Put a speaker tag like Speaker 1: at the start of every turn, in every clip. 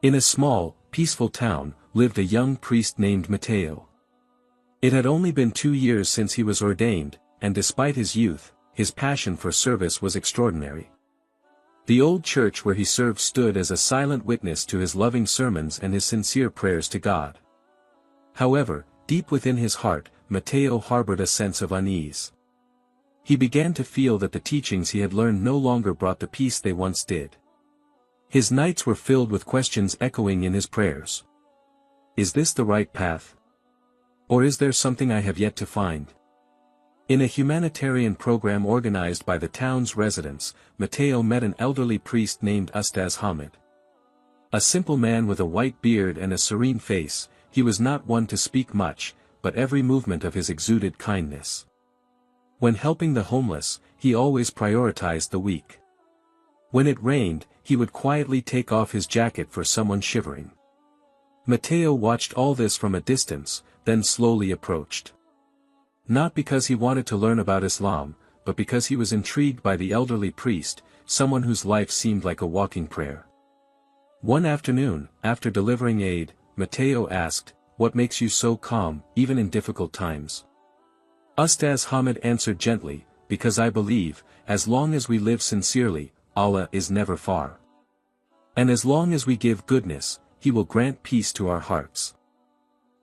Speaker 1: In a small, peaceful town, lived a young priest named Mateo. It had only been 2 years since he was ordained, and despite his youth, his passion for service was extraordinary. The old church where he served stood as a silent witness to his loving sermons and his sincere prayers to God. However, deep within his heart, Mateo harbored a sense of unease. He began to feel that the teachings he had learned no longer brought the peace they once did. His nights were filled with questions echoing in his prayers. Is this the right path? Or is there something I have yet to find? In a humanitarian program organized by the town's residents, Mateo met an elderly priest named Ustaz Hamid. A simple man with a white beard and a serene face, he was not one to speak much, but every movement of his exuded kindness. When helping the homeless, he always prioritized the weak. When it rained, he would quietly take off his jacket for someone shivering. Mateo watched all this from a distance, then slowly approached. Not because he wanted to learn about Islam, but because he was intrigued by the elderly priest, someone whose life seemed like a walking prayer. One afternoon, after delivering aid, Mateo asked, "What makes you so calm, even in difficult times?" Ustaz Hamid answered gently, "Because I believe, as long as we live sincerely, Allah is never far. And as long as we give goodness, He will grant peace to our hearts."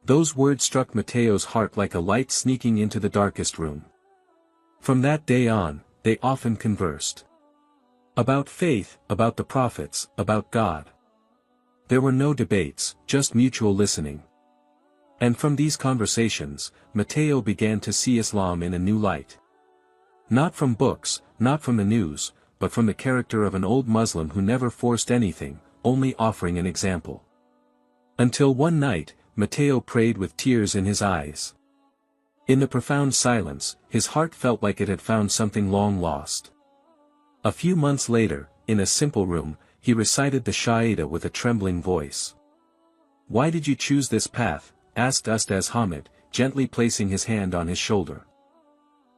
Speaker 1: Those words struck Mateo's heart like a light sneaking into the darkest room. From that day on, they often conversed. About faith, about the prophets, about God. There were no debates, just mutual listening. And from these conversations, Mateo began to see Islam in a new light. Not from books, not from the news, but from the character of an old Muslim who never forced anything, only offering an example. Until one night, Mateo prayed with tears in his eyes. In the profound silence, his heart felt like it had found something long lost. A few months later, in a simple room, he recited the Shahada with a trembling voice. "Why did you choose this path?" asked Ustaz Hamid, gently placing his hand on his shoulder.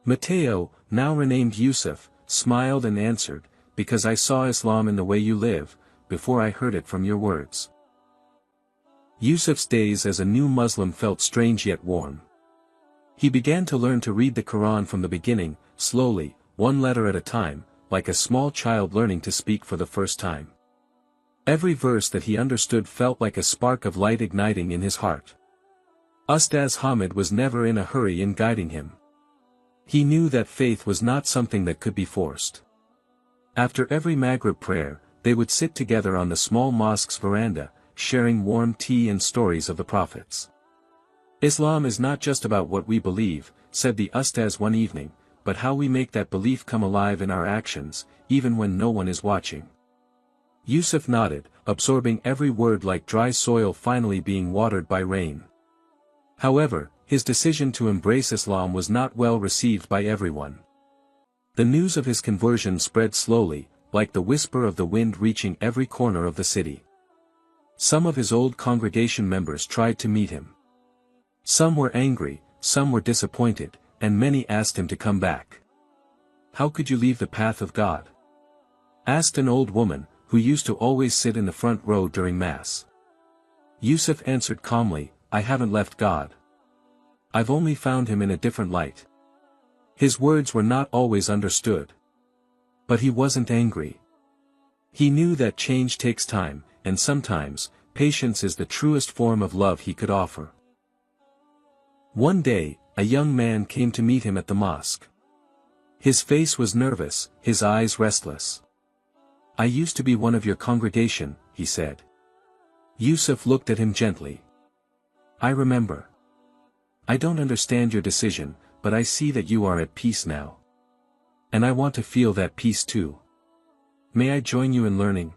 Speaker 1: Mateo, now renamed Yusuf, smiled and answered, "Because I saw Islam in the way you live, before I heard it from your words." Yusuf's days as a new Muslim felt strange yet warm. He began to learn to read the Qur'an from the beginning, slowly, one letter at a time, like a small child learning to speak for the first time. Every verse that he understood felt like a spark of light igniting in his heart. Ustaz Hamid was never in a hurry in guiding him. He knew that faith was not something that could be forced. After every Maghrib prayer, they would sit together on the small mosque's veranda, sharing warm tea and stories of the prophets. "Islam is not just about what we believe," said the Ustaz one evening, "but how we make that belief come alive in our actions, even when no one is watching." Yusuf nodded, absorbing every word like dry soil finally being watered by rain. However, his decision to embrace Islam was not well received by everyone. The news of his conversion spread slowly, like the whisper of the wind reaching every corner of the city. Some of his old congregation members tried to meet him. Some were angry, some were disappointed, and many asked him to come back. "How could you leave the path of God?" asked an old woman, who used to always sit in the front row during Mass. Yusuf answered calmly, "I haven't left God. I've only found Him in a different light." His words were not always understood. But he wasn't angry. He knew that change takes time, and sometimes, patience is the truest form of love he could offer. One day, a young man came to meet him at the mosque. His face was nervous, his eyes restless. "I used to be one of your congregation," he said. Yusuf looked at him gently. "I remember. I don't understand your decision, but I see that you are at peace now. And I want to feel that peace too. May I join you in learning?"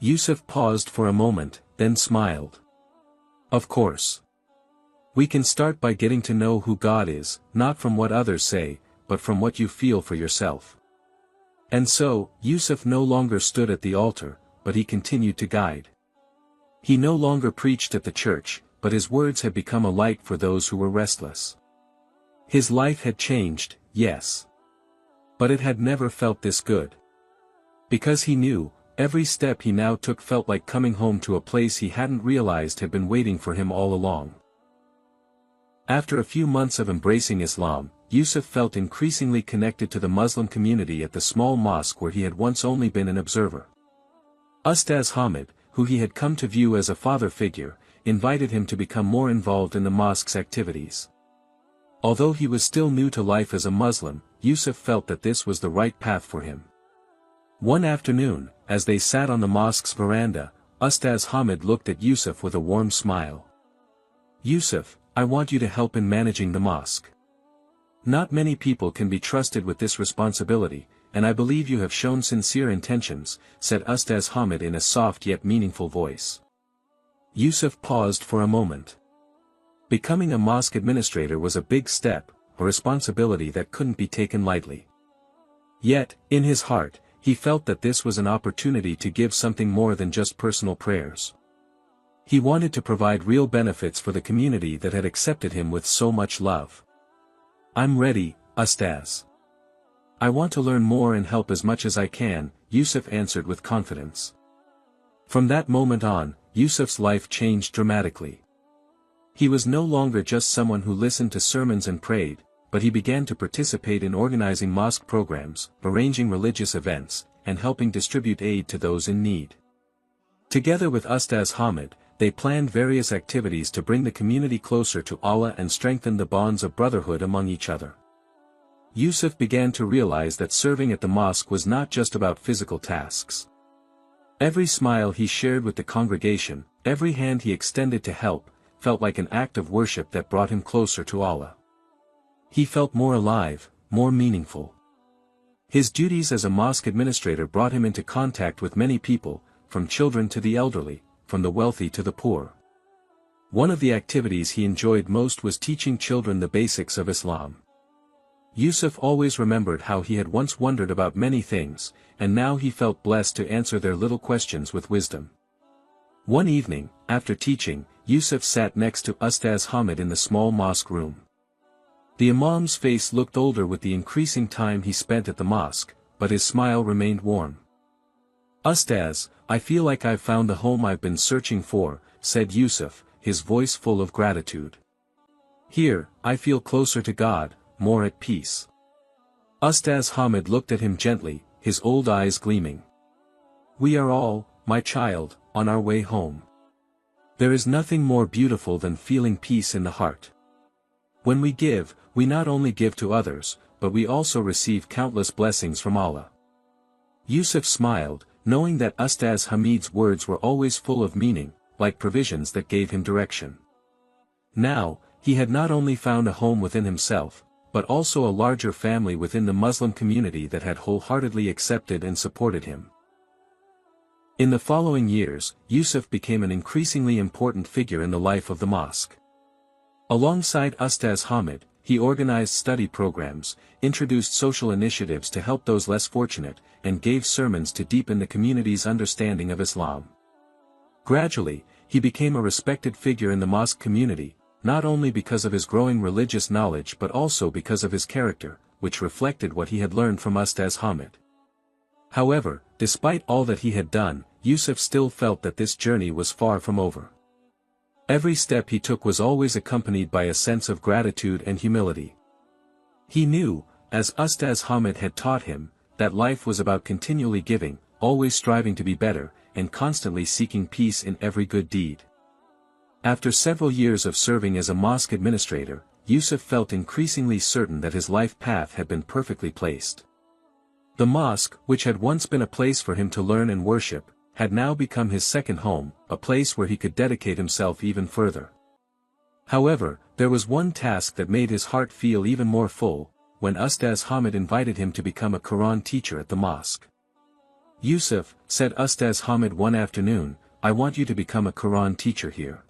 Speaker 1: Yusuf paused for a moment, then smiled. "Of course. We can start by getting to know who God is, not from what others say, but from what you feel for yourself." And so, Yusuf no longer stood at the altar, but he continued to guide. He no longer preached at the church, but his words had become a light for those who were restless. His life had changed, yes. But it had never felt this good. Because he knew, every step he now took felt like coming home to a place he hadn't realized had been waiting for him all along. After a few months of embracing Islam, Yusuf felt increasingly connected to the Muslim community at the small mosque where he had once only been an observer. Ustaz Hamid, who he had come to view as a father figure, invited him to become more involved in the mosque's activities. Although he was still new to life as a Muslim, Yusuf felt that this was the right path for him. One afternoon, as they sat on the mosque's veranda, Ustaz Hamid looked at Yusuf with a warm smile. "Yusuf, I want you to help in managing the mosque. Not many people can be trusted with this responsibility, and I believe you have shown sincere intentions," said Ustaz Hamid in a soft yet meaningful voice. Yusuf paused for a moment. Becoming a mosque administrator was a big step, a responsibility that couldn't be taken lightly. Yet, in his heart, he felt that this was an opportunity to give something more than just personal prayers. He wanted to provide real benefits for the community that had accepted him with so much love. "I'm ready, Ustaz. I want to learn more and help as much as I can," Yusuf answered with confidence. From that moment on, Yusuf's life changed dramatically. He was no longer just someone who listened to sermons and prayed, but he began to participate in organizing mosque programs, arranging religious events, and helping distribute aid to those in need. Together with Ustaz Hamid, they planned various activities to bring the community closer to Allah and strengthen the bonds of brotherhood among each other. Yusuf began to realize that serving at the mosque was not just about physical tasks. Every smile he shared with the congregation, every hand he extended to help, felt like an act of worship that brought him closer to Allah. He felt more alive, more meaningful. His duties as a mosque administrator brought him into contact with many people, from children to the elderly, from the wealthy to the poor. One of the activities he enjoyed most was teaching children the basics of Islam. Yusuf always remembered how he had once wondered about many things, and now he felt blessed to answer their little questions with wisdom. One evening, after teaching, Yusuf sat next to Ustaz Hamid in the small mosque room. The Imam's face looked older with the increasing time he spent at the mosque, but his smile remained warm. "Ustaz, I feel like I've found the home I've been searching for," said Yusuf, his voice full of gratitude. "Here, I feel closer to God, more at peace." Ustaz Hamid looked at him gently, his old eyes gleaming. "We are all, my child, on our way home. There is nothing more beautiful than feeling peace in the heart. When we give, we not only give to others, but we also receive countless blessings from Allah." Yusuf smiled, knowing that Ustaz Hamid's words were always full of meaning, like provisions that gave him direction. Now, he had not only found a home within himself, but also a larger family within the Muslim community that had wholeheartedly accepted and supported him. In the following years, Yusuf became an increasingly important figure in the life of the mosque. Alongside Ustaz Hamid, he organized study programs, introduced social initiatives to help those less fortunate, and gave sermons to deepen the community's understanding of Islam. Gradually, he became a respected figure in the mosque community, not only because of his growing religious knowledge but also because of his character, which reflected what he had learned from Ustaz Hamid. However, despite all that he had done, Yusuf still felt that this journey was far from over. Every step he took was always accompanied by a sense of gratitude and humility. He knew, as Ustaz Hamid had taught him, that life was about continually giving, always striving to be better, and constantly seeking peace in every good deed. After several years of serving as a mosque administrator, Yusuf felt increasingly certain that his life path had been perfectly placed. The mosque, which had once been a place for him to learn and worship, had now become his second home, a place where he could dedicate himself even further. However, there was one task that made his heart feel even more full, when Ustaz Hamid invited him to become a Qur'an teacher at the mosque. "Yusuf," said Ustaz Hamid one afternoon, "I want you to become a Qur'an teacher here.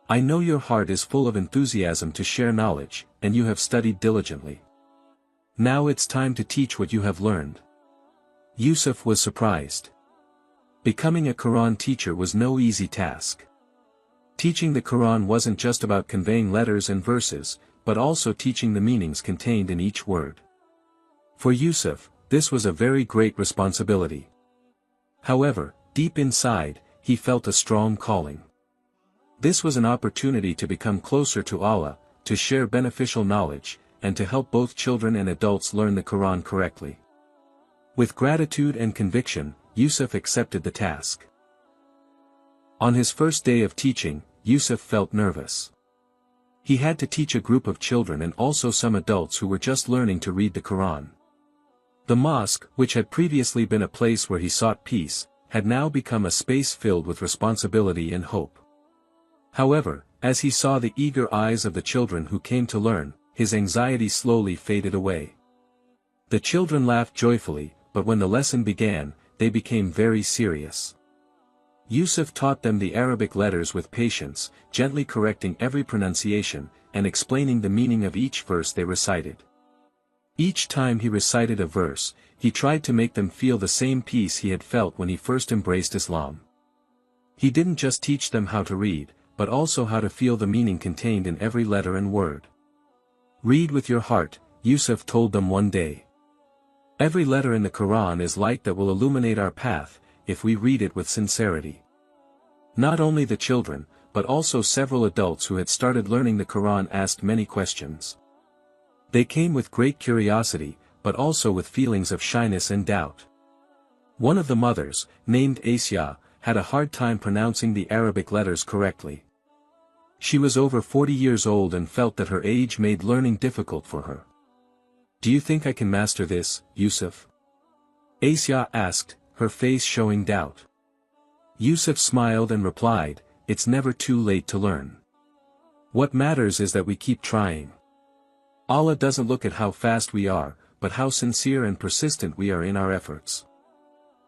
Speaker 1: I know your heart is full of enthusiasm to share knowledge, and you have studied diligently. Now it's time to teach what you have learned." Yusuf was surprised. Becoming a Qur'an teacher was no easy task. Teaching the Qur'an wasn't just about conveying letters and verses, but also teaching the meanings contained in each word. For Yusuf, this was a very great responsibility. However, deep inside, he felt a strong calling. This was an opportunity to become closer to Allah, to share beneficial knowledge, and to help both children and adults learn the Quran correctly. With gratitude and conviction, Yusuf accepted the task. On his first day of teaching, Yusuf felt nervous. He had to teach a group of children and also some adults who were just learning to read the Quran. The mosque, which had previously been a place where he sought peace, had now become a space filled with responsibility and hope. However, as he saw the eager eyes of the children who came to learn, his anxiety slowly faded away. The children laughed joyfully, but when the lesson began, they became very serious. Yusuf taught them the Arabic letters with patience, gently correcting every pronunciation, and explaining the meaning of each verse they recited. Each time he recited a verse, he tried to make them feel the same peace he had felt when he first embraced Islam. He didn't just teach them how to read, but also how to feel the meaning contained in every letter and word. Read with your heart, Yusuf told them one day. Every letter in the Quran is light that will illuminate our path, if we read it with sincerity. Not only the children, but also several adults who had started learning the Quran asked many questions. They came with great curiosity, but also with feelings of shyness and doubt. One of the mothers, named Asya, had a hard time pronouncing the Arabic letters correctly. She was over 40 years old and felt that her age made learning difficult for her. "Do you think I can master this, Yusuf?" Asya asked, her face showing doubt. Yusuf smiled and replied, "It's never too late to learn. What matters is that we keep trying. Allah doesn't look at how fast we are, but how sincere and persistent we are in our efforts."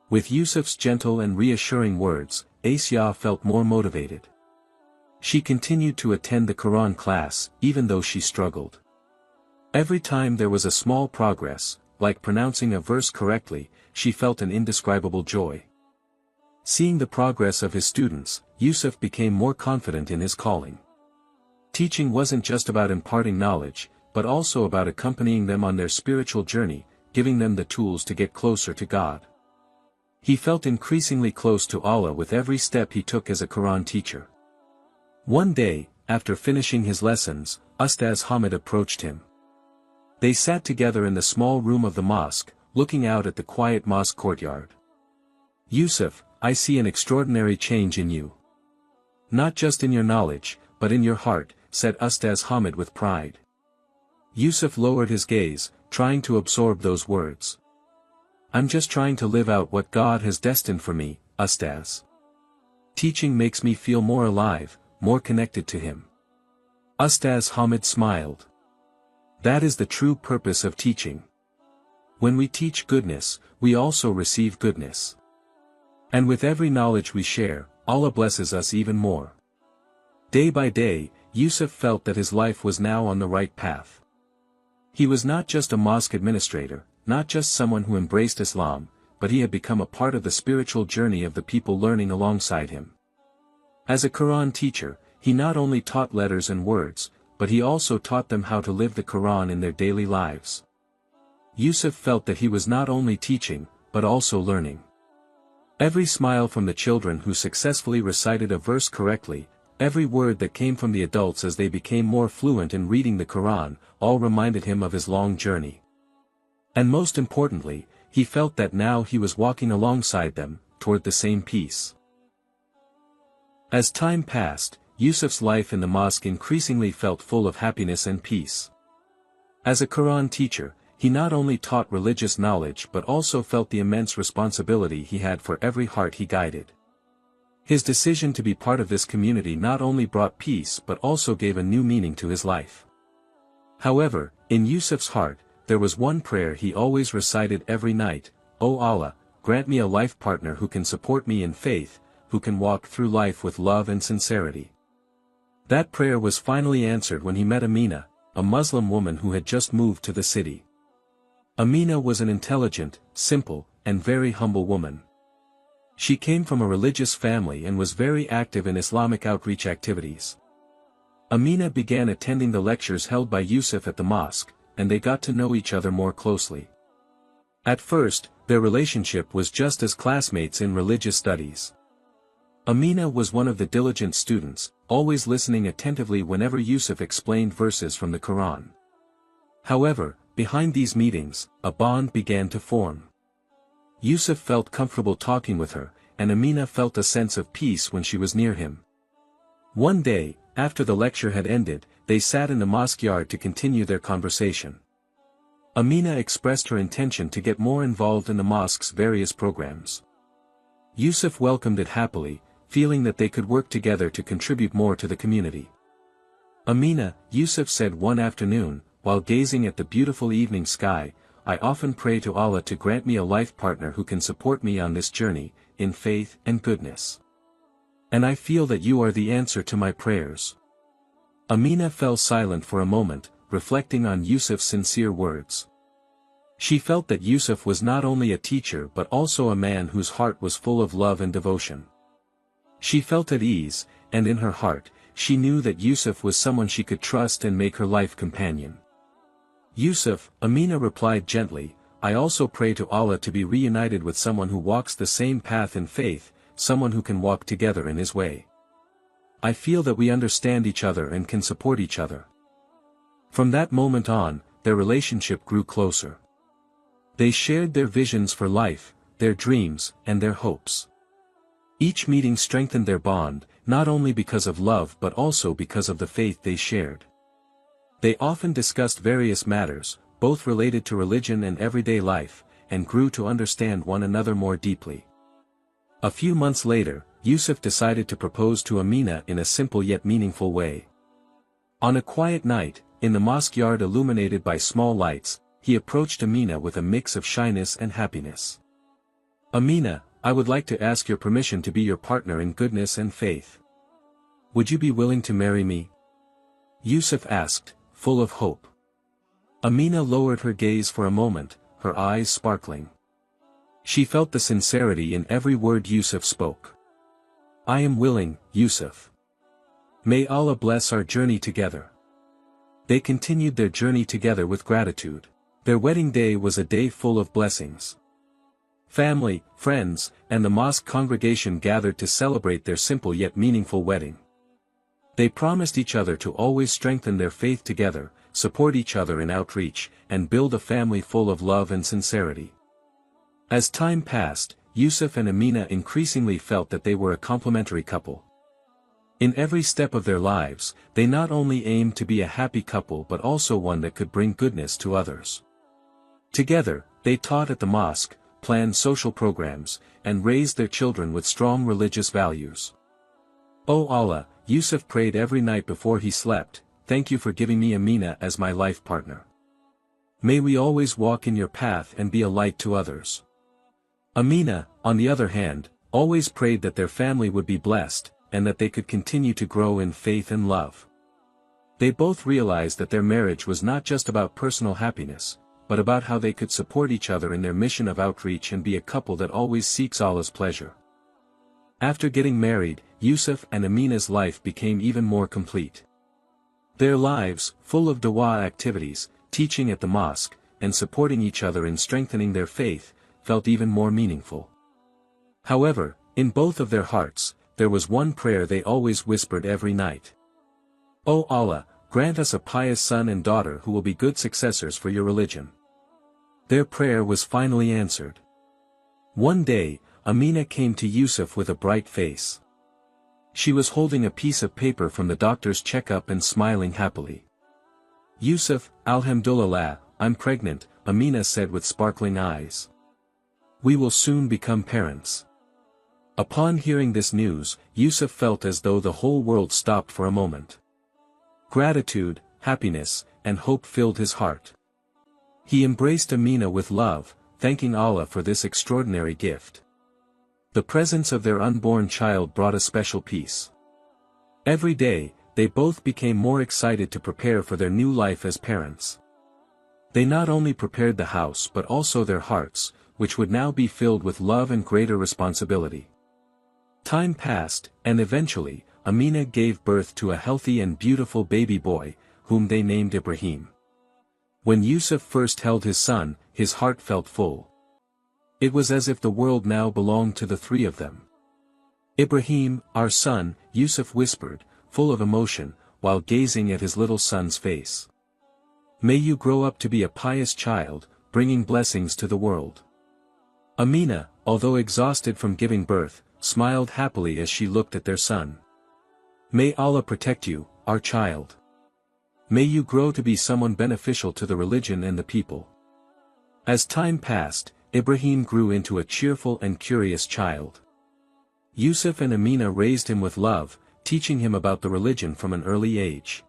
Speaker 1: With Yusuf's gentle and reassuring words, Asya felt more motivated. She continued to attend the Quran class, even though she struggled. Every time there was a small progress, like pronouncing a verse correctly, she felt an indescribable joy. Seeing the progress of his students, Yusuf became more confident in his calling. Teaching wasn't just about imparting knowledge, but also about accompanying them on their spiritual journey, giving them the tools to get closer to God. He felt increasingly close to Allah with every step he took as a Quran teacher. One day, after finishing his lessons, Ustaz Hamid approached him. They sat together in the small room of the mosque, looking out at the quiet mosque courtyard. "Yusuf, I see an extraordinary change in you. Not just in your knowledge, but in your heart," said Ustaz Hamid with pride. Yusuf lowered his gaze, trying to absorb those words. "I'm just trying to live out what God has destined for me, Ustaz. Teaching makes me feel more alive, more connected to Him." Ustaz Hamid smiled. That is the true purpose of teaching. When we teach goodness, we also receive goodness. And with every knowledge we share, Allah blesses us even more. Day by day, Yusuf felt that his life was now on the right path. He was not just a mosque administrator, not just someone who embraced Islam, but he had become a part of the spiritual journey of the people learning alongside him. As a Quran teacher, he not only taught letters and words, but he also taught them how to live the Quran in their daily lives. Yusuf felt that he was not only teaching, but also learning. Every smile from the children who successfully recited a verse correctly, every word that came from the adults as they became more fluent in reading the Quran, all reminded him of his long journey. And most importantly, he felt that now he was walking alongside them, toward the same peace. As time passed, Yusuf's life in the mosque increasingly felt full of happiness and peace. As a Quran teacher, he not only taught religious knowledge but also felt the immense responsibility he had for every heart he guided. His decision to be part of this community not only brought peace but also gave a new meaning to his life. However, in Yusuf's heart, there was one prayer he always recited every night: "O Allah, grant me a life partner who can support me in faith, who can walk through life with love and sincerity." That prayer was finally answered when he met Amina, a Muslim woman who had just moved to the city. Amina was an intelligent, simple, and very humble woman. She came from a religious family and was very active in Islamic outreach activities. Amina began attending the lectures held by Yusuf at the mosque, and they got to know each other more closely. At first, their relationship was just as classmates in religious studies. Amina was one of the diligent students, always listening attentively whenever Yusuf explained verses from the Qur'an. However, behind these meetings, a bond began to form. Yusuf felt comfortable talking with her, and Amina felt a sense of peace when she was near him. One day, after the lecture had ended, they sat in the mosque yard to continue their conversation. Amina expressed her intention to get more involved in the mosque's various programs. Yusuf welcomed it happily, feeling that they could work together to contribute more to the community. Amina, Yusuf said one afternoon, while gazing at the beautiful evening sky, I often pray to Allah to grant me a life partner who can support me on this journey, in faith and goodness. And I feel that you are the answer to my prayers. Amina fell silent for a moment, reflecting on Yusuf's sincere words. She felt that Yusuf was not only a teacher but also a man whose heart was full of love and devotion. She felt at ease, and in her heart, she knew that Yusuf was someone she could trust and make her life companion. Yusuf, Amina replied gently, I also pray to Allah to be reunited with someone who walks the same path in faith, someone who can walk together in his way. I feel that we understand each other and can support each other. From that moment on, their relationship grew closer. They shared their visions for life, their dreams, and their hopes. Each meeting strengthened their bond, not only because of love but also because of the faith they shared. They often discussed various matters, both related to religion and everyday life, and grew to understand one another more deeply. A few months later, Yusuf decided to propose to Amina in a simple yet meaningful way. On a quiet night, in the mosque yard illuminated by small lights, he approached Amina with a mix of shyness and happiness. Amina, I would like to ask your permission to be your partner in goodness and faith. Would you be willing to marry me? Yusuf asked, full of hope. Amina lowered her gaze for a moment, her eyes sparkling. She felt the sincerity in every word Yusuf spoke. I am willing, Yusuf. May Allah bless our journey together. They continued their journey together with gratitude. Their wedding day was a day full of blessings. Family, friends, and the mosque congregation gathered to celebrate their simple yet meaningful wedding. They promised each other to always strengthen their faith together, support each other in outreach, and build a family full of love and sincerity. As time passed, Yusuf and Amina increasingly felt that they were a complementary couple. In every step of their lives, they not only aimed to be a happy couple but also one that could bring goodness to others. Together, they taught at the mosque, planned social programs, and raised their children with strong religious values. O Allah, Yusuf prayed every night before he slept, thank you for giving me Amina as my life partner. May we always walk in your path and be a light to others. Amina, on the other hand, always prayed that their family would be blessed, and that they could continue to grow in faith and love. They both realized that their marriage was not just about personal happiness, but about how they could support each other in their mission of outreach and be a couple that always seeks Allah's pleasure. After getting married, Yusuf and Amina's life became even more complete. Their lives, full of Dawah activities, teaching at the mosque, and supporting each other in strengthening their faith, felt even more meaningful. However, in both of their hearts, there was one prayer they always whispered every night. O Allah, grant us a pious son and daughter who will be good successors for your religion. Their prayer was finally answered. One day, Amina came to Yusuf with a bright face. She was holding a piece of paper from the doctor's checkup and smiling happily. Yusuf, Alhamdulillah, I'm pregnant, Amina said with sparkling eyes. We will soon become parents. Upon hearing this news, Yusuf felt as though the whole world stopped for a moment. Gratitude, happiness, and hope filled his heart. He embraced Amina with love, thanking Allah for this extraordinary gift. The presence of their unborn child brought a special peace. Every day, they both became more excited to prepare for their new life as parents. They not only prepared the house but also their hearts, which would now be filled with love and greater responsibility. Time passed, and eventually, Amina gave birth to a healthy and beautiful baby boy, whom they named Ibrahim. When Yusuf first held his son, his heart felt full. It was as if the world now belonged to the three of them. "Ibrahim, our son," Yusuf whispered, full of emotion, while gazing at his little son's face. "May you grow up to be a pious child, bringing blessings to the world." Amina, although exhausted from giving birth, smiled happily as she looked at their son. "May Allah protect you, our child. May you grow to be someone beneficial to the religion and the people." As time passed, Ibrahim grew into a cheerful and curious child. Yusuf and Amina raised him with love, teaching him about the religion from an early age.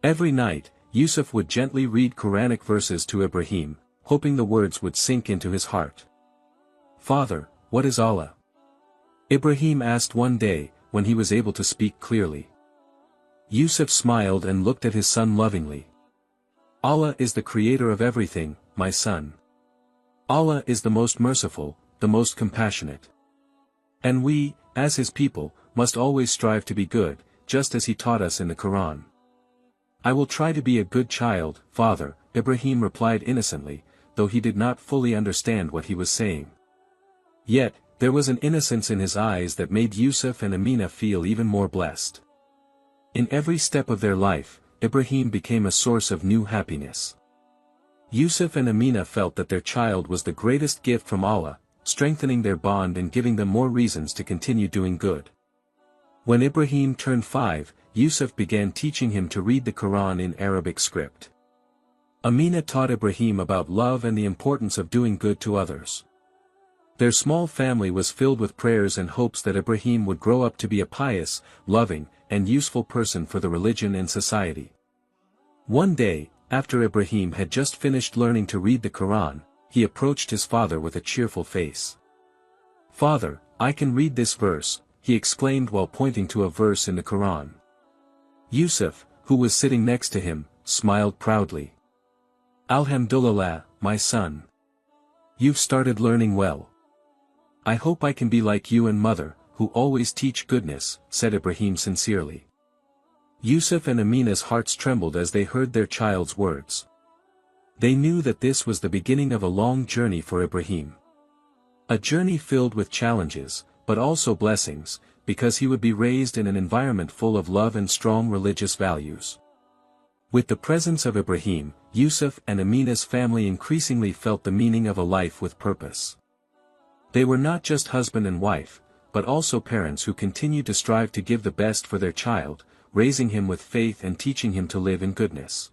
Speaker 1: Every night, Yusuf would gently read Quranic verses to Ibrahim, hoping the words would sink into his heart. "Father, what is Allah?" Ibrahim asked one day, when he was able to speak clearly. Yusuf smiled and looked at his son lovingly. "Allah is the creator of everything, my son. Allah is the most merciful, the most compassionate. And we, as his people, must always strive to be good, just as he taught us in the Qur'an." "I will try to be a good child, father," Ibrahim replied innocently, though he did not fully understand what he was saying. Yet, there was an innocence in his eyes that made Yusuf and Amina feel even more blessed. In every step of their life, Ibrahim became a source of new happiness. Yusuf and Amina felt that their child was the greatest gift from Allah, strengthening their bond and giving them more reasons to continue doing good. When Ibrahim turned 5, Yusuf began teaching him to read the Quran in Arabic script. Amina taught Ibrahim about love and the importance of doing good to others. Their small family was filled with prayers and hopes that Ibrahim would grow up to be a pious, loving, and useful person for the religion and society. One day, after Ibrahim had just finished learning to read the Quran, he approached his father with a cheerful face. "Father, I can read this verse," he exclaimed while pointing to a verse in the Quran. Yusuf, who was sitting next to him, smiled proudly. "Alhamdulillah, my son. You've started learning well. I hope I can be like you and mother, who always teach goodness," said Ibrahim sincerely. Yusuf and Amina's hearts trembled as they heard their child's words. They knew that this was the beginning of a long journey for Ibrahim. A journey filled with challenges, but also blessings, because he would be raised in an environment full of love and strong religious values. With the presence of Ibrahim, Yusuf and Amina's family increasingly felt the meaning of a life with purpose. They were not just husband and wife, but also parents who continued to strive to give the best for their child, raising him with faith and teaching him to live in goodness.